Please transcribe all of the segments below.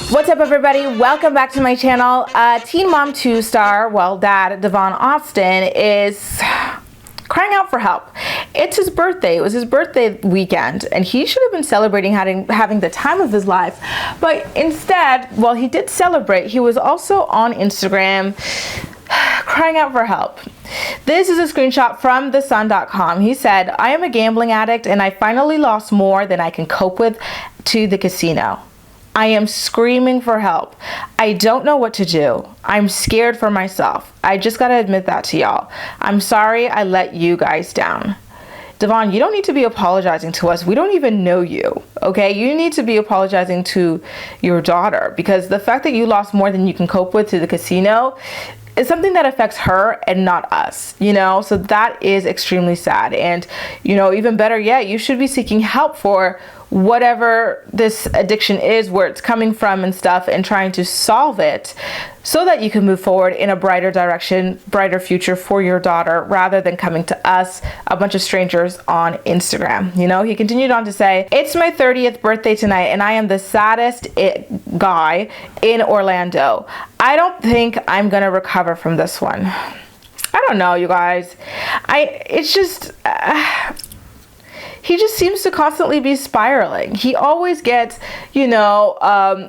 What's up, everybody? Welcome back to my channel. Teen Mom 2 star, well, dad, Devoin Austin is crying out for help. It's his birthday. It was his birthday weekend, and he should have been celebrating having the time of his life. But instead, while he did celebrate, he was also on Instagram crying out for help. This is a screenshot from thesun.com. He said, "I am a gambling addict and I finally lost more than I can cope with to the casino. I am screaming for help. I don't know what to do. I'm scared for myself. I just gotta admit that to y'all. I'm sorry I let you guys down." Devoin, you don't need to be apologizing to us. We don't even know you, okay? You need to be apologizing to your daughter, because the fact that you lost more than you can cope with to the casino is something that affects her and not us, you know? So that is extremely sad. And, you know, even better yet, you should be seeking help for whatever this addiction is, where it's coming from and stuff, and trying to solve it so that you can move forward in a brighter direction, brighter future for your daughter, rather than coming to us, a bunch of strangers on Instagram. You know, he continued on to say, "It's my 30th birthday tonight and I am the saddest guy in Orlando. I don't think I'm gonna recover from this one." I don't know, you guys. It's just he just seems to constantly be spiraling. He always gets, you know,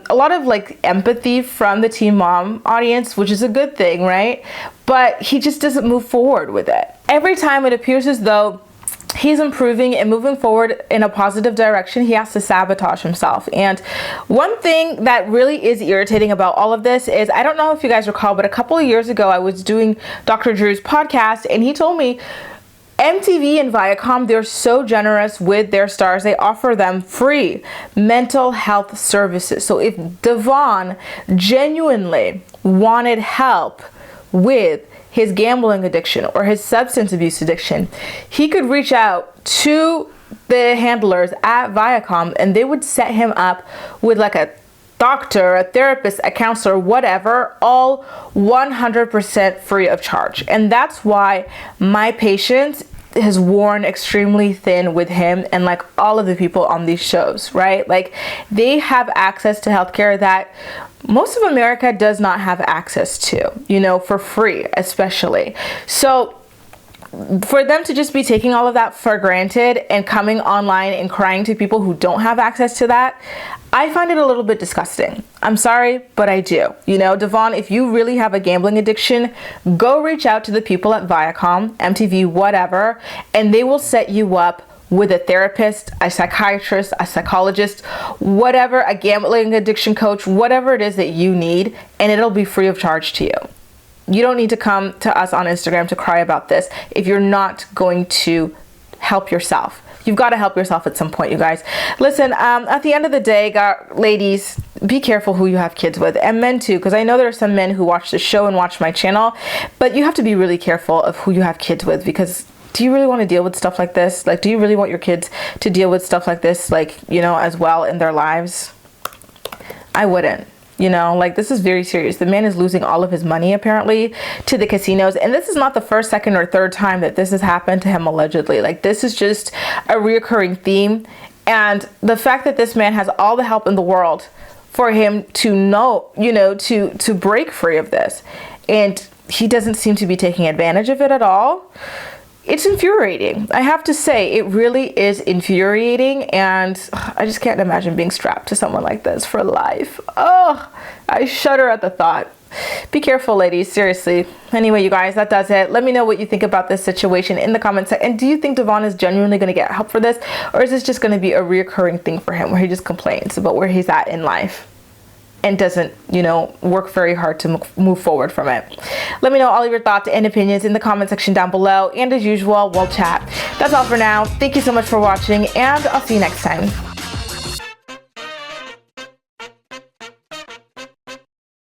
a lot of like empathy from the Teen Mom audience, which is a good thing, right? But he just doesn't move forward with it. Every time it appears as though he's improving and moving forward in a positive direction, he has to sabotage himself. And one thing that really is irritating about all of this is, I don't know if you guys recall, but a couple of years ago, I was doing Dr. Drew's podcast, and he told me MTV and Viacom, they're so generous with their stars. They offer them free mental health services. So if Devoin genuinely wanted help with his gambling addiction or his substance abuse addiction, he could reach out to the handlers at Viacom and they would set him up with like a doctor, a therapist, a counselor, whatever, all 100% free of charge. And that's why my patience has worn extremely thin with him and like all of the people on these shows, right? Like, they have access to healthcare that most of America does not have access to, you know, for free, especially. So for them to just be taking all of that for granted and coming online and crying to people who don't have access to that, I find it a little bit disgusting. I'm sorry, but I do. You know, Devoin, if you really have a gambling addiction, go reach out to the people at Viacom, MTV, whatever, and they will set you up with a therapist, a psychiatrist, a psychologist, whatever, a gambling addiction coach, whatever it is that you need, and it'll be free of charge to you. You don't need to come to us on Instagram to cry about this if you're not going to help yourself. You've got to help yourself at some point, you guys. Listen, at the end of the day, ladies, be careful who you have kids with, and men too, because I know there are some men who watch the show and watch my channel, but you have to be really careful of who you have kids with, because do you really want to deal with stuff like this? Like, do you really want your kids to deal with stuff like this, like, you know, as well in their lives? I wouldn't. You know, like, this is very serious. The man is losing all of his money, apparently, to the casinos. And this is not the first, second, or third time that this has happened to him, allegedly. Like, this is just a reoccurring theme. And the fact that this man has all the help in the world for him to know, you know, to break free of this, and he doesn't seem to be taking advantage of it at all. It's infuriating. I have to say, it really is infuriating, and I just can't imagine being strapped to someone like this for life. Oh, I shudder at the thought. Be careful, ladies, seriously. Anyway, you guys, that does it. Let me know what you think about this situation in the comments section. And do you think Devoin is genuinely going to get help for this, or is this just going to be a reoccurring thing for him where he just complains about where he's at in life and doesn't, you know, work very hard to move forward from it? Let me know all of your thoughts and opinions in the comment section down below. And as usual, we'll chat. That's all for now. Thank you so much for watching, and I'll see you next time.